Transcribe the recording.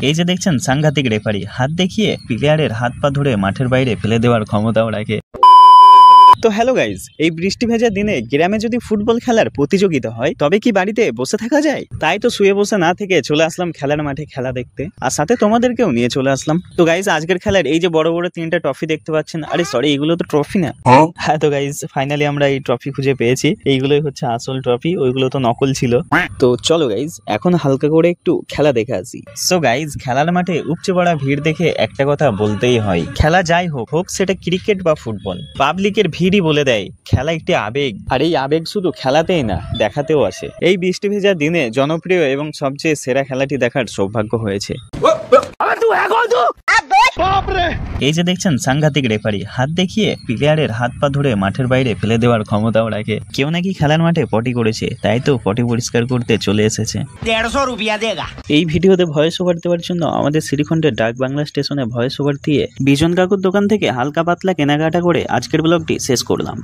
এই যে দেখছেন সাংঘাতিক রেফারি হাত দেখিয়ে প্লেয়ারের হাত পা ধরে মাঠের বাইরে ফেলে দেওয়ার ক্ষমতাও রাখে। তো হ্যালো গাইজ, এই বৃষ্টি ভেজা দিনে গ্রামে যদি ফুটবল খেলার প্রতিযোগিতা হয় তবে কি বাড়িতে বসে থাকা যায়? তাই তো শুয়ে বসে না থেকে চলে আসলাম খেলার মাঠে খেলা দেখতে, আর সাথে তোমাদেরকেও নিয়ে চলে আসলাম। তো গাইজ আজকের খেলার এই যে বড় বড় 3টা ট্রফি দেখতে পাচ্ছেন, আরে সরি এগুলো তো ট্রফি না। হ্যাঁ তো গাইজ ফাইনালি আমরা এই ট্রফি খুঁজে পেয়েছি, এইগুলোই হচ্ছে আসল ট্রফি, ওইগুলো তো নকল ছিল। তো চলো গাইজ এখন হালকা করে একটু খেলা দেখে আসি। সো গাইজ খেলার মাঠে উপচে পড়া ভিড় দেখে একটা কথা বলতেই হয়, খেলা যাই হোক হোক সেটা ক্রিকেট বা ফুটবল, পাবলিকের ভিড়ই বলে দেয় খেলা একটি আবেগ, আর এই আবেগ শুধু খেলাতেই না দেখাতেও আসে। এই বৃষ্টি ভেজা দিনে জনপ্রিয় এবং সবচেয়ে সেরা খেলাটি দেখার সৌভাগ্য হয়েছে। এই যে দেখছেন সাংঘাতিক রেফারি হাত দেখিয়ে প্লেয়ারের হাত পা ধরে মাঠের বাইরে ফেলে দেওয়ার ক্ষমতাও রাখে। কেউ নাকি খেলার মাঠে পটি করেছে, তাই তো পটি পরিষ্কার করতে চলে এসেছে। এই ভিডিওতে ভয়েস ওভার দেওয়ার জন্য আমাদের শ্রীখণ্ডের ডাক বাংলা স্টেশনে ভয়েস ওভার দিয়ে বিজন কাকুর দোকান থেকে হালকা পাতলা কেনাকাটা করে আজকের ব্লগটি শেষ করলাম।